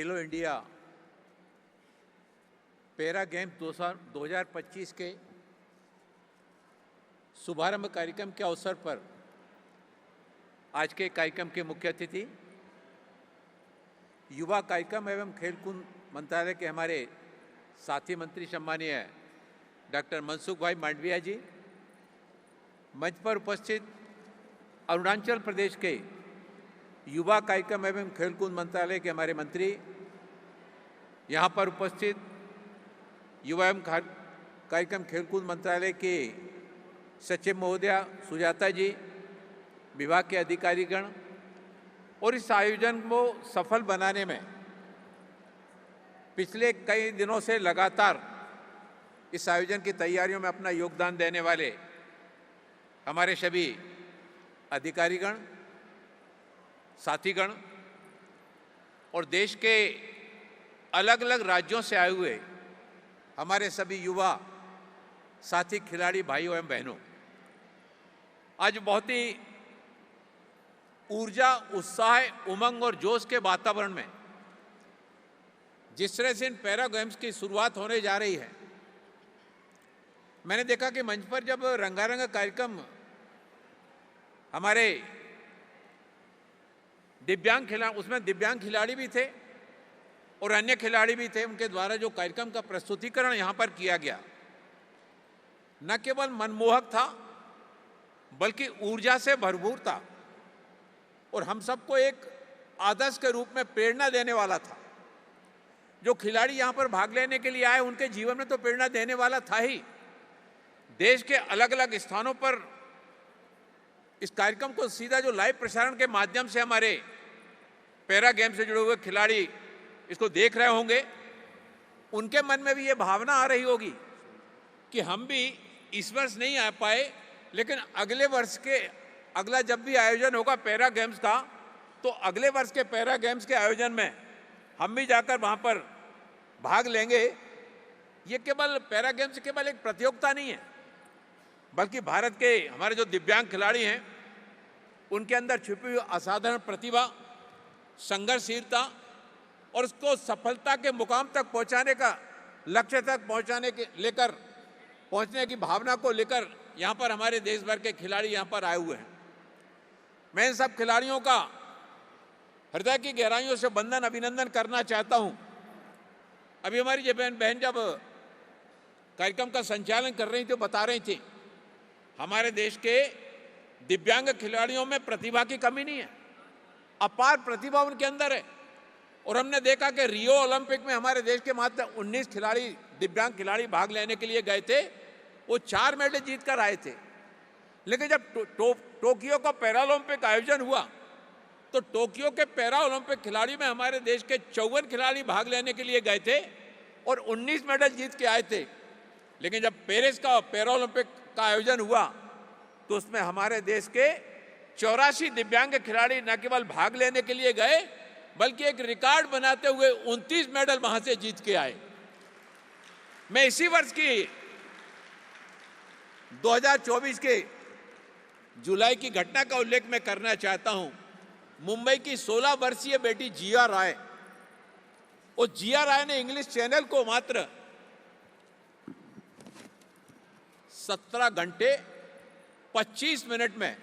खेलो India para games 2025 के शुभारंभ कार्यक्रम के अवसर पर आज के कार्यक्रम के मुख्य अतिथि युवा कार्यक्रम एवं खेलकूद मंत्रालय के हमारे साथी मंत्री सम्मानीय डॉक्टर मनसुख भाई मांडविया जी, मंच पर उपस्थित अरुणाचल प्रदेश के युवा कार्यक्रम एवं खेलकूद मंत्रालय के हमारे मंत्री, यहाँ पर उपस्थित युवा एवं कार्यक्रम खेलकूद मंत्रालय के सचिव महोदया सुजाता जी, विभाग के अधिकारीगण और इस आयोजन को सफल बनाने में पिछले कई दिनों से लगातार इस आयोजन की तैयारियों में अपना योगदान देने वाले हमारे सभी अधिकारीगण, साथीगण और देश के अलग अलग राज्यों से आए हुए हमारे सभी युवा साथी खिलाड़ी भाइयों एवं बहनों, आज बहुत ही ऊर्जा, उत्साह, उमंग और जोश के वातावरण में जिस तरह से इन पैरा गेम्स की शुरुआत होने जा रही है, मैंने देखा कि मंच पर जब रंगारंग कार्यक्रम हमारे उसमें दिव्यांग खिलाड़ी भी थे और अन्य खिलाड़ी भी थे, उनके द्वारा जो कार्यक्रम का प्रस्तुतिकरण यहाँ पर किया गया न केवल मनमोहक था बल्कि ऊर्जा से भरपूर था और हम सबको एक आदर्श के रूप में प्रेरणा देने वाला था। जो खिलाड़ी यहाँ पर भाग लेने के लिए आए उनके जीवन में तो प्रेरणा देने वाला था ही। देश के अलग अलग स्थानों पर इस कार्यक्रम को सीधा जो लाइव प्रसारण के माध्यम से हमारे पैरा गेम से जुड़े हुए खिलाड़ी इसको देख रहे होंगे, उनके मन में भी ये भावना आ रही होगी कि हम भी इस वर्ष नहीं आ पाए, लेकिन अगले वर्ष के अगला जब भी आयोजन होगा पैरा गेम्स का, तो अगले वर्ष के पैरा गेम्स के आयोजन में हम भी जाकर वहाँ पर भाग लेंगे। ये केवल पैरा गेम्स केवल एक प्रतियोगिता नहीं है, बल्कि भारत के हमारे जो दिव्यांग खिलाड़ी हैं उनके अंदर छिपी हुई असाधारण प्रतिभा, संघर्षशीलता और उसको सफलता के मुकाम तक पहुंचाने का, लक्ष्य तक पहुंचने की भावना को लेकर यहाँ पर हमारे देश भर के खिलाड़ी यहाँ पर आए हुए हैं। मैं इन सब खिलाड़ियों का हृदय की गहराइयों से वंदन, अभिनंदन करना चाहता हूँ। अभी हमारी जो बहन जब कार्यक्रम का संचालन कर रही थी तो बता रही थी हमारे देश के दिव्यांग खिलाड़ियों में प्रतिभा की कमी नहीं है, अपार प्रतिभा उनके अंदर है। और हमने देखा कि रियो ओलंपिक में हमारे देश के मात्र 19 खिलाड़ी, दिव्यांग खिलाड़ी भाग लेने के लिए गए थे, वो 4 मेडल जीत कर आए थे। लेकिन जब टोक्यो का पैरा ओलंपिक आयोजन हुआ तो टोक्यो के पैरा ओलंपिक खिलाड़ी में हमारे देश के 54 खिलाड़ी भाग लेने के लिए गए थे और 19 मेडल जीत के आए थे। लेकिन जब पेरिस का पैरा ओलंपिक का आयोजन हुआ तो उसमें हमारे देश के 84 दिव्यांग खिलाड़ी न केवल भाग लेने के लिए गए बल्कि एक रिकॉर्ड बनाते हुए 29 मेडल वहां से जीत के आए। मैं इसी वर्ष की 2024 के जुलाई की घटना का उल्लेख मैं करना चाहता हूं। मुंबई की 16 वर्षीय बेटी जिया राय, और जिया राय ने इंग्लिश चैनल को मात्र 17 घंटे 25 मिनट में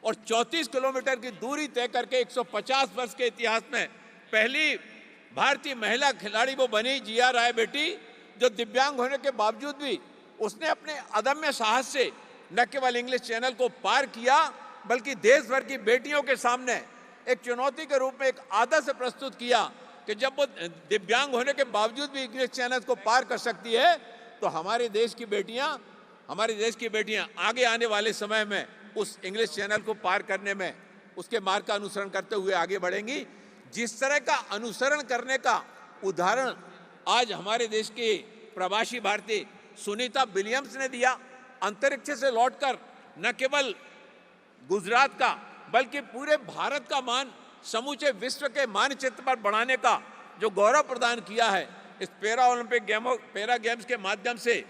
और 34 किलोमीटर की दूरी तय करके 150 वर्ष के इतिहास में पहली भारतीय महिला खिलाड़ी वो बनी जिया राय बेटी, जो दिव्यांग होने के बावजूद भी उसने अपने अदम्य साहस से न केवल इंग्लिश चैनल को पार किया बल्कि देश भर की बेटियों के सामने एक चुनौती के रूप में एक आदर्श प्रस्तुत किया कि जब वो दिव्यांग होने के बावजूद भी इंग्लिश चैनल को पार कर सकती है तो हमारे देश की बेटियां आगे आने वाले समय में उस इंग्लिश चैनल को पार करने में उसके मार्ग का अनुसरण करते हुए आगे बढ़ेंगी। जिस तरह का अनुसरण करने का उदाहरण आज हमारे देश के प्रवासी भारतीय सुनीता विलियम्स ने दिया, अंतरिक्ष से लौटकर न केवल गुजरात का बल्कि पूरे भारत का मान समूचे विश्व के मानचित्र पर बढ़ाने का जो गौरव प्रदान किया है, इस पैरा गेम्स के माध्यम से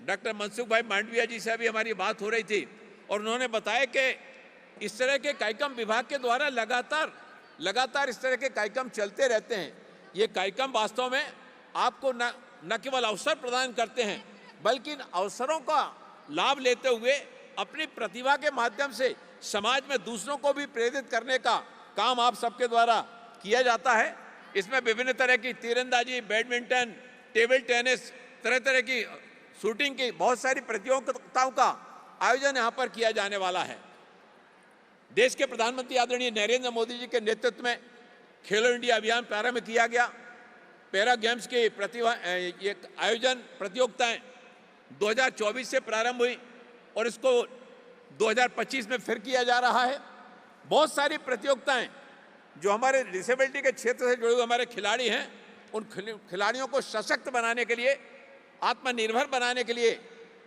डॉक्टर मनसुख भाई मांडविया जी से अभी हमारी बात हो रही थी और उन्होंने बताया कि इस तरह के कार्यक्रम विभाग के द्वारा लगातार इस तरह के कार्यक्रम चलते रहते हैं। ये कार्यक्रम वास्तव में आपको न केवल अवसर प्रदान करते हैं, बल्कि इन अवसरों का लाभ लेते हुए अपनी प्रतिभा के माध्यम से समाज में दूसरों को भी प्रेरित करने का काम आप सबके द्वारा किया जाता है। इसमें विभिन्न तरह की तीरंदाजी, बैडमिंटन, टेबल टेनिस, तरह तरह की शूटिंग की बहुत सारी प्रतियोगिताओं का आयोजन यहाँ पर किया जाने वाला है। देश के प्रधानमंत्री आदरणीय नरेंद्र मोदी जी के नेतृत्व में खेलो इंडिया अभियान प्रारंभ किया गया। पैरा गेम्स की ये आयोजन प्रतियोगिताएं 2024 से प्रारंभ हुई और इसको 2025 में फिर किया जा रहा है। बहुत सारी प्रतियोगिताएं जो हमारे डिसेबिलिटी के क्षेत्र से जुड़े हुए हमारे खिलाड़ी हैं, उन खिलाड़ियों को सशक्त बनाने के लिए, आत्मनिर्भर बनाने के लिए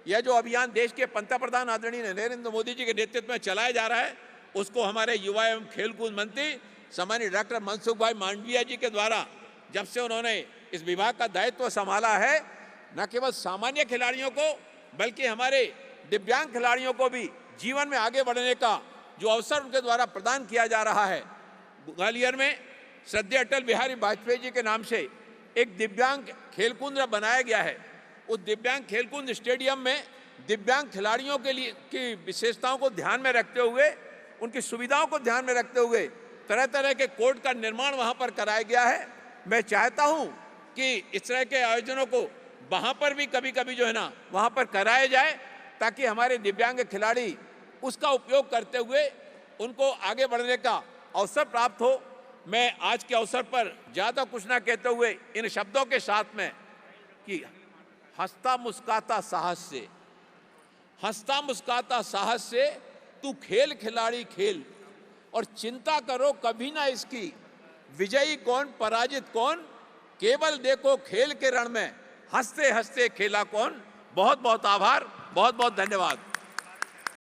यह जो अभियान देश के पंतप्रधान आदरणीय नरेंद्र मोदी जी के नेतृत्व में चलाया जा रहा है, उसको हमारे युवा एवं खेलकूद मंत्री सम्मानित डॉक्टर मनसुख भाई मांडविया जी के द्वारा जब से उन्होंने इस विभाग का दायित्व संभाला है, न केवल सामान्य खिलाड़ियों को बल्कि हमारे दिव्यांग खिलाड़ियों को भी जीवन में आगे बढ़ने का जो अवसर उनके द्वारा प्रदान किया जा रहा है। ग्वालियर में श्रद्धेय अटल बिहारी वाजपेयी जी के नाम से एक दिव्यांग खेलकूद बनाया गया है। उस दिव्यांग खेलकूद स्टेडियम में दिव्यांग खिलाड़ियों के लिए की विशेषताओं को ध्यान में रखते हुए, उनकी सुविधाओं को ध्यान में रखते हुए तरह तरह के कोर्ट का निर्माण वहां पर कराया गया है। मैं चाहता हूं कि इस तरह के आयोजनों को वहां पर भी कभी कभी जो है ना वहां पर कराया जाए, ताकि हमारे दिव्यांग खिलाड़ी उसका उपयोग करते हुए उनको आगे बढ़ने का अवसर प्राप्त हो। मैं आज के अवसर पर ज्यादा कुछ ना कहते हुए इन शब्दों के साथ में कि हंसता मुस्कुराता साहस से, हंसता मुस्कुराता साहस से तू खेल खिलाड़ी खेल, और चिंता करो कभी ना इसकी विजयी कौन पराजित कौन, केवल देखो खेल के रण में हंसते हंसते खेला कौन। बहुत बहुत आभार, बहुत बहुत धन्यवाद।